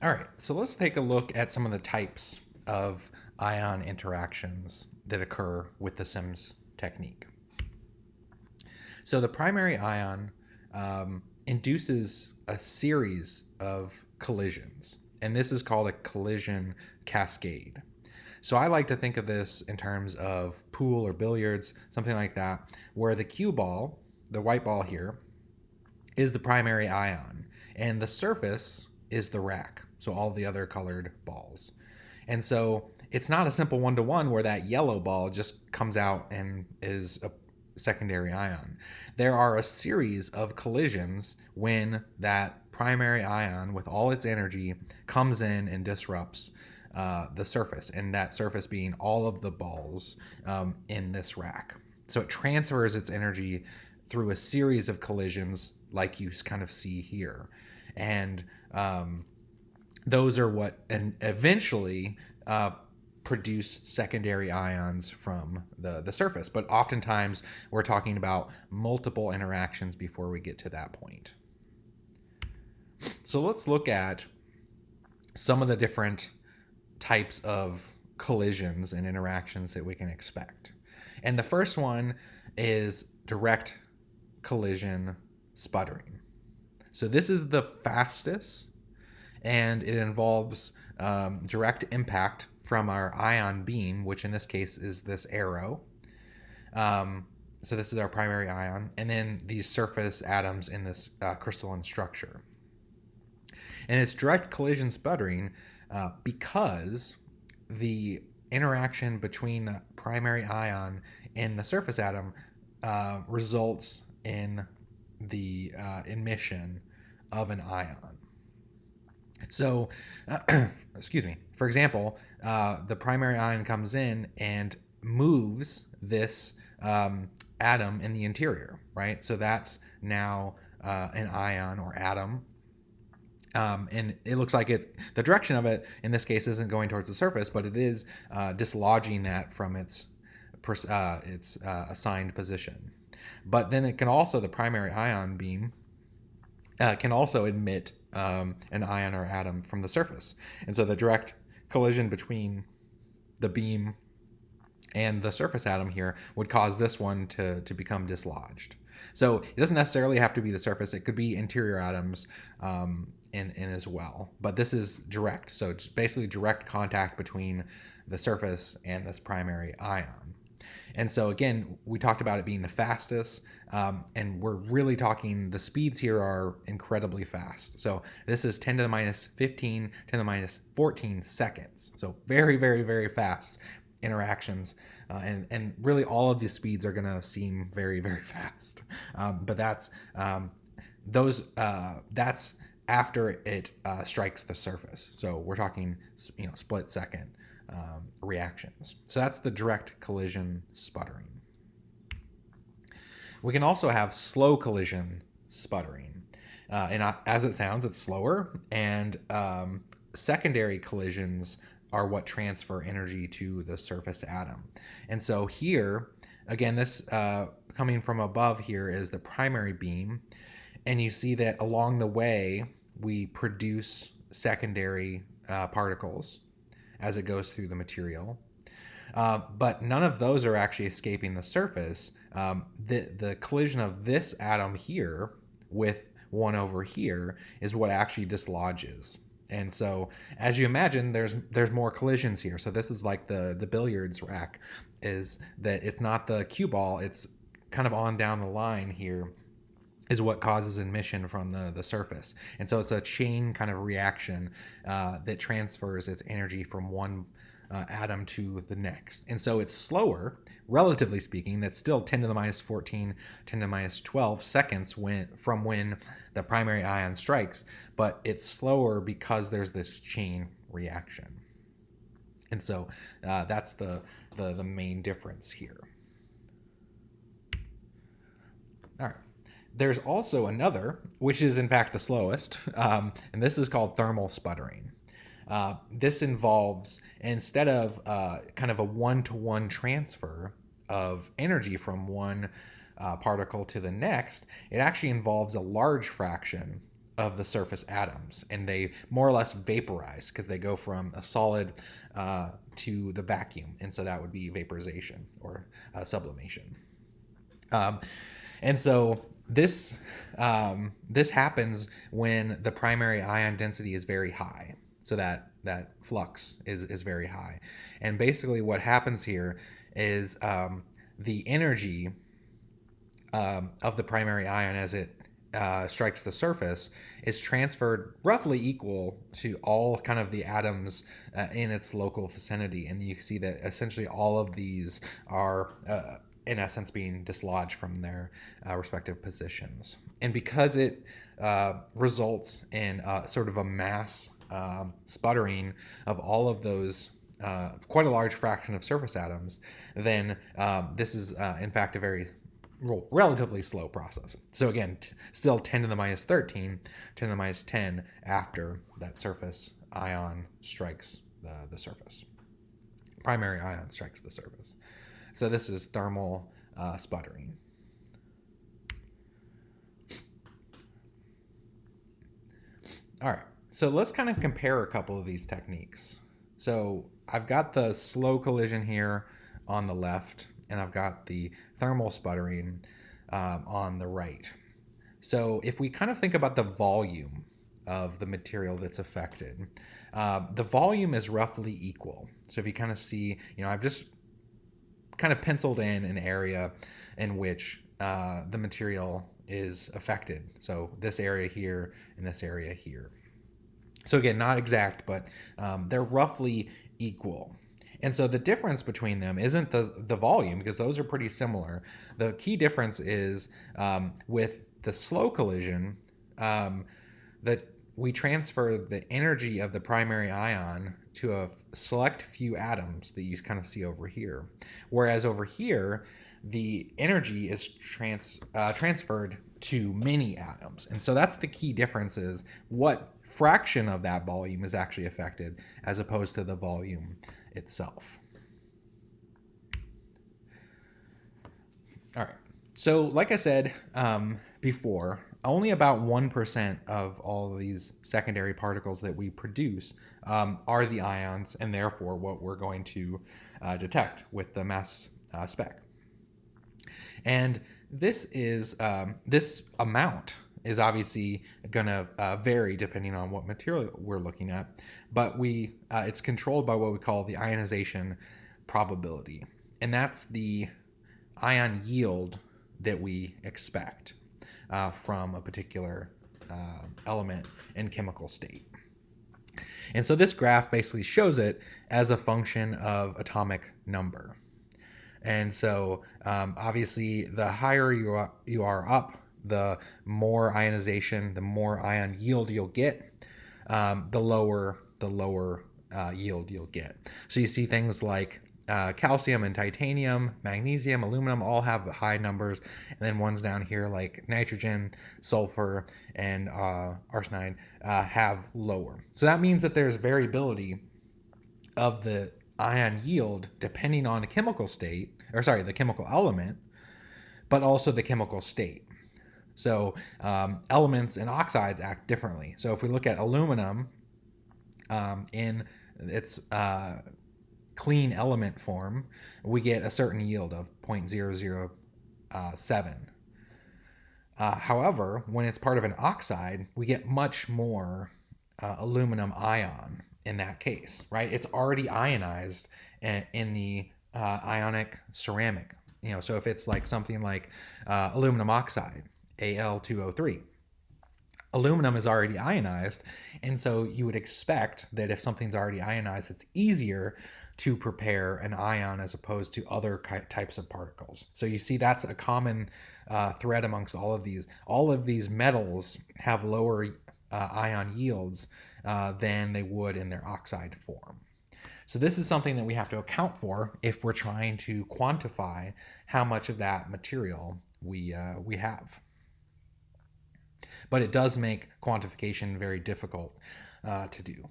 All right, so let's take a look at some of the types of ion interactions that occur with the SIMS technique. So the primary ion induces a series of collisions, and this is called a collision cascade. So I like to think of this in terms of pool or billiards, something like that, where the cue ball, the white ball here, is the primary ion, and the surface is the rack. So all the other colored balls. And so it's not a simple one-to-one where that yellow ball just comes out and is a secondary ion. There are a series of collisions when that primary ion, with all its energy, comes in and disrupts the surface, and that surface being all of the balls in this rack. So it transfers its energy through a series of collisions, like you kind of see here. And those are what and eventually produce secondary ions from the surface. But oftentimes we're talking about multiple interactions before we get to that point. So let's look at some of the different types of collisions and interactions that we can expect. And the first one is direct collision sputtering. So this is the fastest, and it involves direct impact from our ion beam, which in this case is this arrow. So this is our primary ion, and then these surface atoms in this crystalline structure. And it's direct collision sputtering because the interaction between the primary ion and the surface atom results in the emission of an ion. So, excuse me. For example, the primary ion comes in and moves this atom in the interior, right? So that's now an ion or atom. And it looks like the direction of it in this case isn't going towards the surface, but it is dislodging that from its assigned position. But then it can also, the primary ion beam can also emit an ion or atom from the surface. And so the direct collision between the beam and the surface atom here would cause this one to become dislodged. So it doesn't necessarily have to be the surface. It could be interior atoms in as well. But this is direct. So it's basically direct contact between the surface and this primary ion. And so again, we talked about it being the fastest, and we're really talking, the speeds here are incredibly fast. So this is 10 to the minus 15, 10 to the minus 14 seconds. So very, very, very fast interactions, and really all of these speeds are going to seem very, very fast. But that's after it strikes the surface. So we're talking, split second reactions. So that's the direct collision sputtering. We can also have slow collision sputtering. And as it sounds, it's slower, and secondary collisions are what transfer energy to the surface atom. And so here, again, this coming from above here is the primary beam, and you see that along the way we produce secondary particles as it goes through the material. But none of those are actually escaping the surface. The collision of this atom here with one over here is what actually dislodges. And so, as you imagine, there's more collisions here. So this is like the billiards rack, is that it's not the cue ball, it's kind of on down the line here is what causes emission from the surface. And so it's a chain kind of reaction that transfers its energy from one atom to the next. And so it's slower, relatively speaking. That's still 10 to the minus 14, 10 to the minus 12 seconds from when the primary ion strikes, but it's slower because there's this chain reaction. And so that's the main difference here. All right. There's also another, which is in fact the slowest, and this is called thermal sputtering. This involves, instead of kind of a one-to-one transfer of energy from one particle to the next, it actually involves a large fraction of the surface atoms, and they more or less vaporize because they go from a solid to the vacuum, and so that would be vaporization or sublimation. And so this happens when the primary ion density is very high, so that flux is very high, and basically what happens here is the energy of the primary ion as it strikes the surface is transferred roughly equal to all kind of the atoms in its local vicinity, and you see that essentially all of these are in essence being dislodged from their respective positions. And because it results in sort of a mass sputtering of all of those quite a large fraction of surface atoms, then this is in fact a very relatively slow process. So again, still 10 to the minus 13, 10 to the minus 10 after that surface ion strikes the surface. Primary ion strikes the surface. So this is thermal sputtering. All right, so let's kind of compare a couple of these techniques. So I've got the slow collision here on the left, and I've got the thermal sputtering on the right. So if we kind of think about the volume of the material that's affected, the volume is roughly equal. So if you kind of see, I've just kind of penciled in an area in which the material is affected. So this area here and this area here. So again, not exact, but they're roughly equal. And so the difference between them isn't the volume, because those are pretty similar. The key difference is with the slow collision, that we transfer the energy of the primary ion to a select few atoms that you kind of see over here. Whereas over here, the energy is transferred to many atoms. And so that's the key difference, is what fraction of that volume is actually affected as opposed to the volume itself. All right. So like I said before, only about 1% of all of these secondary particles that we produce are the ions, and therefore what we're going to detect with the mass spec. And this amount is obviously going to vary depending on what material we're looking at, but it's controlled by what we call the ionization probability, and that's the ion yield that we expect from a particular element and chemical state. And so this graph basically shows it as a function of atomic number. And so obviously the higher you are up, the more ionization, the more ion yield you'll get, the lower yield you'll get. So you see things like calcium and titanium, magnesium, aluminum all have high numbers, and then ones down here like nitrogen, sulfur, and arsenide have lower. So that means that there's variability of the ion yield depending on the chemical state, the chemical element, but also the chemical state. So elements and oxides act differently. So if we look at aluminum in its clean element form, we get a certain yield of 0.007. However, when it's part of an oxide, we get much more aluminum ion in that case, right? It's already ionized in the ionic ceramic. So if it's like something like aluminum oxide, Al2O3, aluminum is already ionized, and so you would expect that if something's already ionized, it's easier to prepare an ion as opposed to other types of particles. So you see that's a common thread amongst all of these. All of these metals have lower ion yields than they would in their oxide form. So this is something that we have to account for if we're trying to quantify how much of that material we have. But it does make quantification very difficult to do.